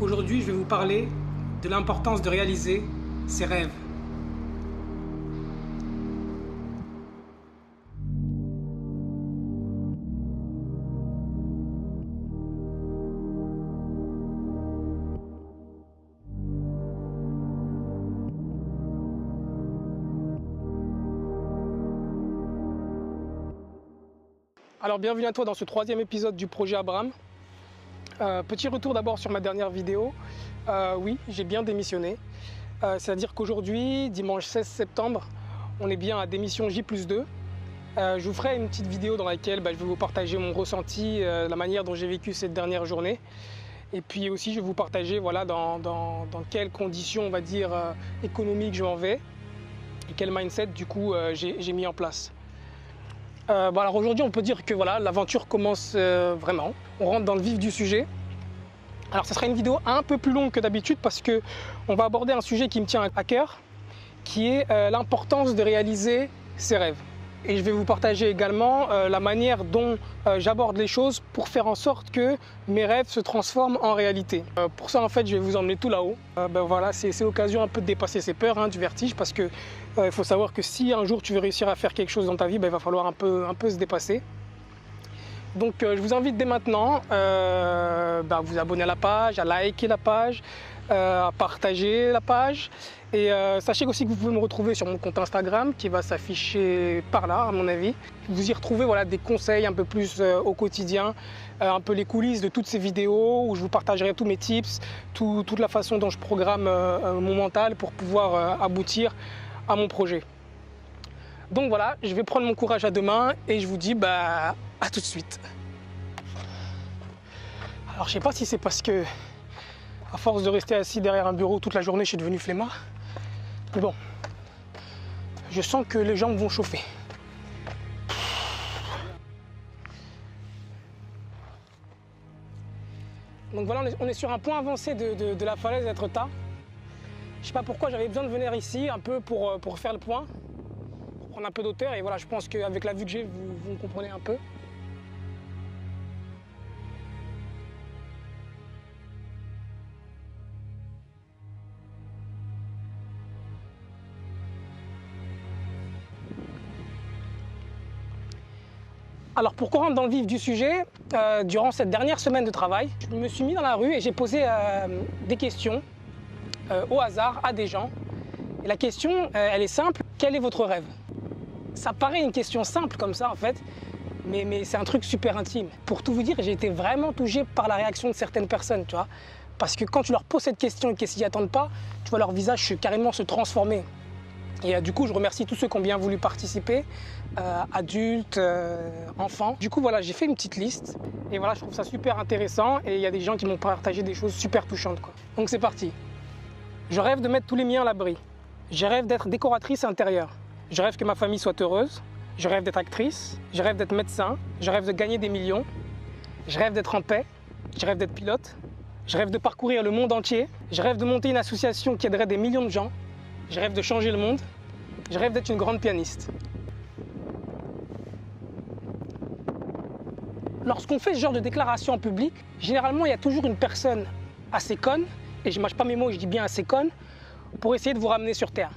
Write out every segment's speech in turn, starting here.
Aujourd'hui, je vais vous parler de l'importance de réaliser ses rêves. Alors bienvenue à toi dans ce troisième épisode du projet Abraham. Petit retour d'abord sur ma dernière vidéo. Oui, j'ai bien démissionné. C'est-à-dire qu'aujourd'hui, dimanche 16 septembre, on est bien à démission J+2. Je vous ferai une petite vidéo dans laquelle je vais vous partager mon ressenti, la manière dont j'ai vécu cette dernière journée. Et puis aussi, je vais vous partager dans quelles conditions, on va dire, économiques je m'en vais et quel mindset du coup j'ai mis en place. Alors aujourd'hui, on peut dire que voilà, l'aventure commence vraiment. On rentre dans le vif du sujet. Alors, ce sera une vidéo un peu plus longue que d'habitude parce que on va aborder un sujet qui me tient à cœur, qui est l'importance de réaliser ses rêves. Et je vais vous partager également la manière dont j'aborde les choses pour faire en sorte que mes rêves se transforment en réalité. Pour ça, en fait, je vais vous emmener tout là-haut. Voilà, c'est l'occasion un peu de dépasser ses peurs, du vertige, parce que il faut savoir que si un jour tu veux réussir à faire quelque chose dans ta vie, il va falloir un peu se dépasser. Donc je vous invite dès maintenant à vous abonner à la page, à liker la page, à partager la page. Et sachez aussi que vous pouvez me retrouver sur mon compte Instagram qui va s'afficher par là, à mon avis. Vous y retrouvez des conseils un peu plus au quotidien, un peu les coulisses de toutes ces vidéos où je vous partagerai tous mes tips, toute la façon dont je programme mon mental pour pouvoir aboutir à mon projet. Donc voilà, je vais prendre mon courage à deux mains et je vous dis à tout de suite. Alors je sais pas si c'est parce que à force de rester assis derrière un bureau toute la journée, je suis devenu flemmard. Mais bon, je sens que les jambes vont chauffer. Donc voilà, on est sur un point avancé de la falaise d'Étretat. Je sais pas pourquoi j'avais besoin de venir ici un peu pour faire le point, pour prendre un peu d'auteur. Et voilà, je pense qu'avec la vue que j'ai, vous me comprenez un peu. Alors pour qu'on rentre dans le vif du sujet, durant cette dernière semaine de travail, je me suis mis dans la rue et j'ai posé des questions au hasard à des gens. Et la question, elle est simple, quel est votre rêve? Ça paraît une question simple comme ça en fait, mais c'est un truc super intime. Pour tout vous dire, j'ai été vraiment touché par la réaction de certaines personnes, tu vois. Parce que quand tu leur poses cette question et qu'ils s'y attendent pas, tu vois leur visage carrément se transformer. Et du coup, je remercie tous ceux qui ont bien voulu participer, adultes, enfants. Du coup, voilà, j'ai fait une petite liste. Et voilà, je trouve ça super intéressant. Et il y a des gens qui m'ont partagé des choses super touchantes, quoi. Donc c'est parti. Je rêve de mettre tous les miens à l'abri. Je rêve d'être décoratrice intérieure. Je rêve que ma famille soit heureuse. Je rêve d'être actrice. Je rêve d'être médecin. Je rêve de gagner des millions. Je rêve d'être en paix. Je rêve d'être pilote. Je rêve de parcourir le monde entier. Je rêve de monter une association qui aiderait des millions de gens. Je rêve de changer le monde. Je rêve d'être une grande pianiste. Lorsqu'on fait ce genre de déclaration en public, généralement, il y a toujours une personne assez conne, et je ne mâche pas mes mots, je dis bien assez conne, pour essayer de vous ramener sur terre.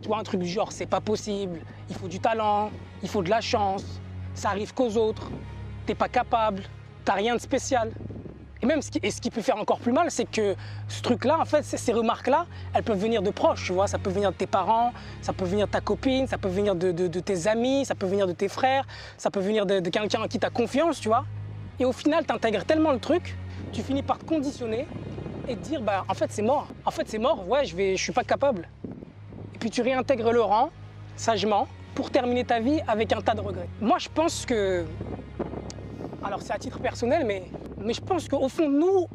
Tu vois, un truc du genre, c'est pas possible, il faut du talent, il faut de la chance, ça arrive qu'aux autres, t'es pas capable, t'as rien de spécial. Et même, ce qui peut faire encore plus mal, c'est que ce truc-là, en fait, ces remarques-là, elles peuvent venir de proches, tu vois. Ça peut venir de tes parents, ça peut venir de ta copine, ça peut venir de tes amis, ça peut venir de tes frères, ça peut venir de quelqu'un en qui tu as confiance, tu vois. Et au final, tu intègres tellement le truc, tu finis par te conditionner et te dire, en fait, c'est mort. En fait, c'est mort, ouais, je suis pas capable. Et puis tu réintègres le rang, sagement, pour terminer ta vie avec un tas de regrets. Moi, je pense que... Alors, c'est à titre personnel, mais je pense qu'au fond, nous,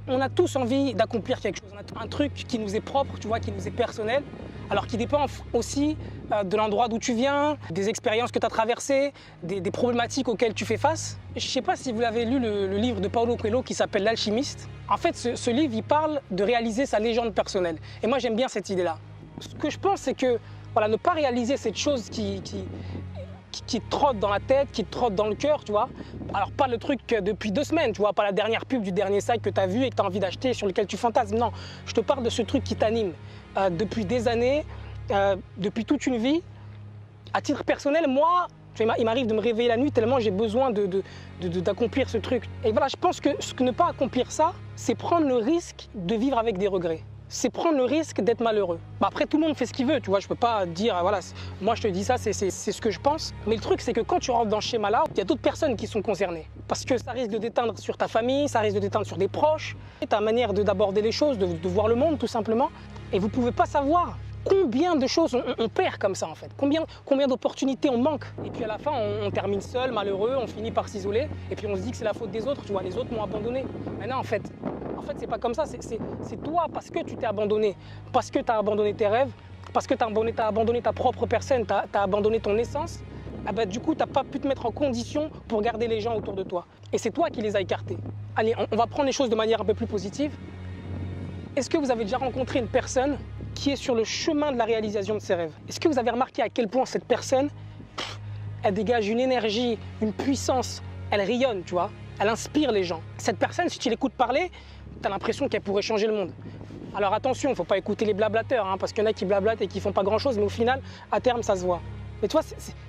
on a tous envie d'accomplir quelque chose. On a un truc qui nous est propre, tu vois, qui nous est personnel, alors qui dépend aussi de l'endroit d'où tu viens, des expériences que tu as traversées, des problématiques auxquelles tu fais face. Je ne sais pas si vous avez lu le livre de Paulo Coelho qui s'appelle L'Alchimiste. En fait, ce livre, il parle de réaliser sa légende personnelle. Et moi, j'aime bien cette idée-là. Ce que je pense, c'est que ne pas réaliser cette chose qui te trotte dans la tête, qui te trotte dans le cœur, tu vois. Alors pas le truc depuis 2 semaines, tu vois, pas la dernière pub du dernier sac que tu as vu et que tu as envie d'acheter, sur lequel tu fantasmes. Non, je te parle de ce truc qui t'anime depuis des années, depuis toute une vie. À titre personnel, moi, il m'arrive de me réveiller la nuit tellement j'ai besoin d'accomplir ce truc. Et voilà, je pense que ne pas accomplir ça, c'est prendre le risque de vivre avec des regrets. C'est prendre le risque d'être malheureux. Après, tout le monde fait ce qu'il veut, tu vois, je peux pas dire, voilà, moi je te dis ça, c'est ce que je pense. Mais le truc, c'est que quand tu rentres dans ce schéma-là, il y a d'autres personnes qui sont concernées. Parce que ça risque de déteindre sur ta famille, ça risque de déteindre sur des proches, ta manière d'aborder les choses, de voir le monde, tout simplement. Et vous pouvez pas savoir combien de choses on perd comme ça, en fait. Combien d'opportunités on manque. Et puis à la fin, on termine seul, malheureux, on finit par s'isoler. Et puis on se dit que c'est la faute des autres, tu vois, les autres m'ont abandonné. Mais non, en fait, c'est pas comme ça. C'est toi, parce que tu t'es abandonné, parce que tu as abandonné tes rêves, parce que tu as abandonné ta propre personne, tu as abandonné ton essence. Ah bah, du coup, tu n'as pas pu te mettre en condition pour garder les gens autour de toi. Et c'est toi qui les as écartés. Allez, on va prendre les choses de manière un peu plus positive. Est-ce que vous avez déjà rencontré une personne qui est sur le chemin de la réalisation de ses rêves? Est-ce que vous avez remarqué à quel point cette personne, elle dégage une énergie, une puissance, elle rayonne, tu vois, elle inspire les gens. Cette personne, si tu l'écoutes parler, tu as l'impression qu'elle pourrait changer le monde. Alors attention, il ne faut pas écouter les blablateurs, hein, parce qu'il y en a qui blablatent et qui ne font pas grand-chose, mais au final, à terme, ça se voit. Mais tu vois,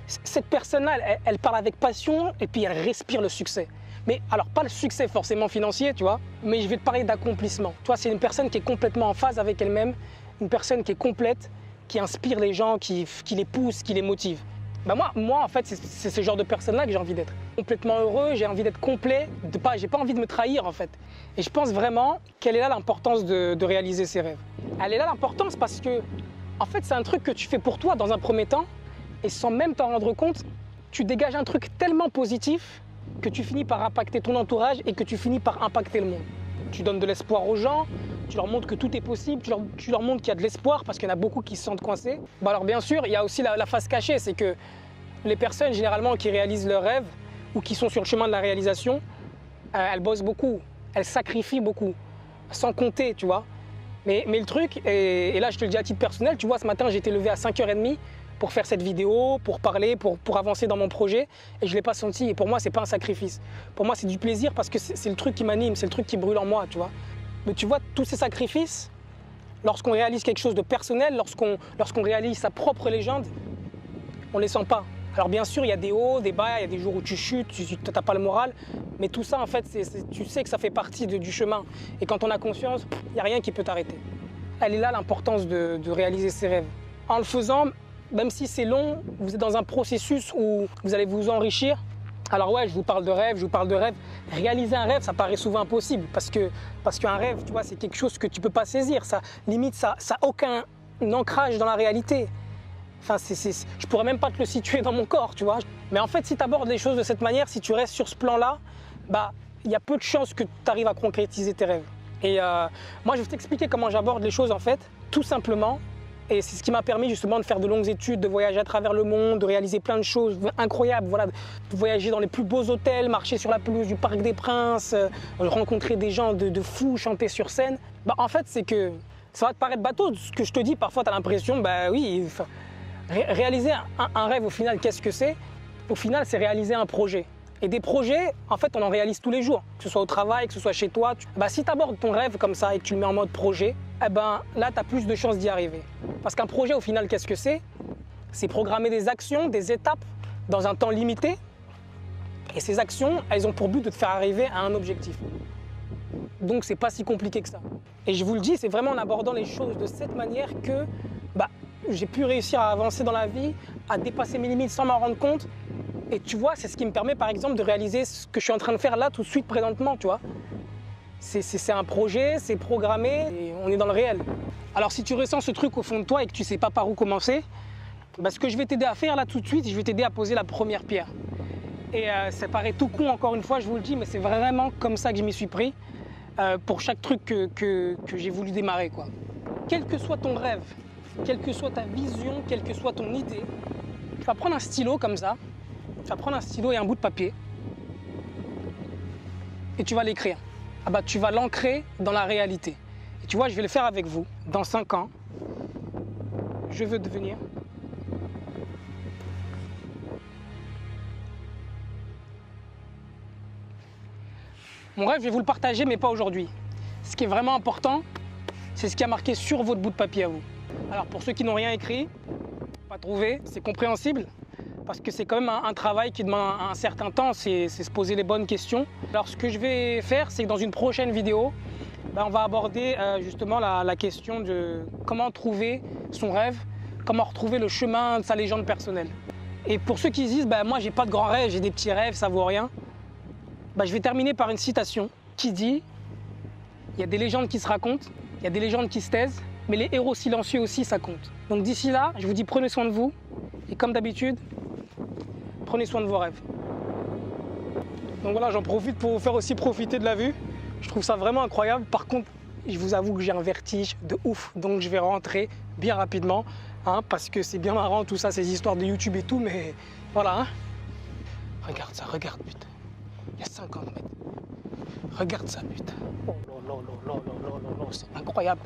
cette personne-là, elle parle avec passion et puis elle respire le succès. Mais alors, pas le succès forcément financier, tu vois, mais je vais te parler d'accomplissement. Tu vois, c'est une personne qui est complètement en phase avec elle-même, une personne qui est complète, qui inspire les gens, qui les pousse, qui les motive. Ben moi, en fait, c'est ce genre de personne-là que j'ai envie d'être. Complètement heureux, j'ai envie d'être complet, j'ai pas envie de me trahir, en fait. Et je pense vraiment qu'elle est là l'importance de réaliser ses rêves. Elle est là l'importance parce que, en fait, c'est un truc que tu fais pour toi dans un premier temps, et sans même t'en rendre compte, tu dégages un truc tellement positif que tu finis par impacter ton entourage et que tu finis par impacter le monde. Tu donnes de l'espoir aux gens, tu leur montres que tout est possible, tu leur montres qu'il y a de l'espoir parce qu'il y en a beaucoup qui se sentent coincés. Bon alors bien sûr, il y a aussi la face cachée, c'est que les personnes généralement qui réalisent leurs rêves ou qui sont sur le chemin de la réalisation, elles bossent beaucoup, elles sacrifient beaucoup, sans compter, tu vois. Mais le truc, et là je te le dis à titre personnel, tu vois, ce matin j'ai été levé à 5h30 pour faire cette vidéo, pour parler, pour avancer dans mon projet, et je ne l'ai pas senti. Et pour moi, ce n'est pas un sacrifice. Pour moi, c'est du plaisir parce que c'est le truc qui m'anime, c'est le truc qui brûle en moi, tu vois. Mais tu vois, tous ces sacrifices, lorsqu'on réalise quelque chose de personnel, lorsqu'on réalise sa propre légende, on ne les sent pas. Alors bien sûr, il y a des hauts, des bas, il y a des jours où tu chutes, tu n'as pas le moral, mais tout ça, en fait, tu sais que ça fait partie du chemin. Et quand on a conscience, il n'y a rien qui peut t'arrêter. Elle est là l'importance de réaliser ses rêves. En le faisant, même si c'est long, vous êtes dans un processus où vous allez vous enrichir. Alors ouais, je vous parle de rêve, Réaliser un rêve, ça paraît souvent impossible parce qu'un rêve, tu vois, c'est quelque chose que tu ne peux pas saisir. Ça n'a aucun ancrage dans la réalité. Enfin, je pourrais même pas te le situer dans mon corps, tu vois. Mais en fait, si tu abordes les choses de cette manière, si tu restes sur ce plan-là, bah, il y a peu de chances que tu arrives à concrétiser tes rêves. Et moi, je vais t'expliquer comment j'aborde les choses, en fait, tout simplement. Et c'est ce qui m'a permis justement de faire de longues études, de voyager à travers le monde, de réaliser plein de choses incroyables, voilà, de voyager dans les plus beaux hôtels, marcher sur la pelouse du Parc des Princes, rencontrer des gens de fous, chanter sur scène. Bah, en fait, c'est que ça va te paraître bateau, ce que je te dis, parfois tu as l'impression, bah oui, réaliser un rêve au final, qu'est-ce que c'est? Au final, c'est réaliser un projet. Et des projets, en fait, on en réalise tous les jours, que ce soit au travail, que ce soit chez toi. Si tu abordes ton rêve comme ça et que tu le mets en mode projet, eh ben, là, tu as plus de chances d'y arriver. Parce qu'un projet, au final, qu'est-ce que c'est? C'est programmer des actions, des étapes dans un temps limité. Et ces actions, elles ont pour but de te faire arriver à un objectif. Donc, c'est pas si compliqué que ça. Et je vous le dis, c'est vraiment en abordant les choses de cette manière que j'ai pu réussir à avancer dans la vie, à dépasser mes limites sans m'en rendre compte. Et tu vois, c'est ce qui me permet par exemple de réaliser ce que je suis en train de faire là tout de suite présentement, tu vois. C'est un projet, c'est programmé et on est dans le réel. Alors si tu ressens ce truc au fond de toi et que tu ne sais pas par où commencer, ce que je vais t'aider à faire là tout de suite, je vais t'aider à poser la première pierre. Et ça paraît tout con encore une fois, je vous le dis, mais c'est vraiment comme ça que je m'y suis pris pour chaque truc que j'ai voulu démarrer, quoi. Quel que soit ton rêve, quelle que soit ta vision, quelle que soit ton idée, tu vas prendre un stylo comme ça. Tu vas prendre un stylo et un bout de papier et tu vas l'écrire. Tu vas l'ancrer dans la réalité. Et tu vois, je vais le faire avec vous. Dans 5 ans, je veux devenir Mon rêve, je vais vous le partager, mais pas aujourd'hui. Ce qui est vraiment important, c'est ce qui a marqué sur votre bout de papier à vous. Alors pour ceux qui n'ont rien écrit, pas trouvé, c'est compréhensible, parce que c'est quand même un travail qui demande un certain temps, c'est se poser les bonnes questions. Alors ce que je vais faire, c'est que dans une prochaine vidéo, on va aborder justement la question de comment trouver son rêve, comment retrouver le chemin de sa légende personnelle. Et pour ceux qui se disent, moi j'ai pas de grands rêves, j'ai des petits rêves, ça vaut rien, je vais terminer par une citation qui dit « Il y a des légendes qui se racontent, il y a des légendes qui se taisent, mais les héros silencieux aussi, ça compte. » Donc d'ici là, je vous dis prenez soin de vous, et comme d'habitude, prenez soin de vos rêves. Donc voilà, j'en profite pour vous faire aussi profiter de la vue. Je trouve ça vraiment incroyable. Par contre, je vous avoue que j'ai un vertige de ouf, donc je vais rentrer bien rapidement, parce que c'est bien marrant tout ça, ces histoires de YouTube et tout, mais voilà. Regarde ça, regarde, putain. Il y a 50 mètres. Regarde ça, putain. Oh là là là là là là là, c'est incroyable.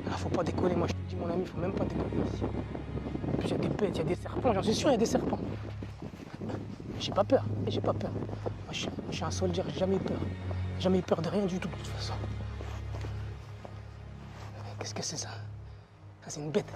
Ah, faut pas décoller, moi je te dis mon ami, faut même pas décoller ici. En plus il y a des bêtes, il y a des serpents, j'en suis sûr il y a des serpents. J'ai pas peur, j'ai pas peur. Moi, je suis un soldier, j'ai jamais eu peur. Jamais eu peur de rien du tout de toute façon. Qu'est-ce que c'est ça? Ça c'est une bête.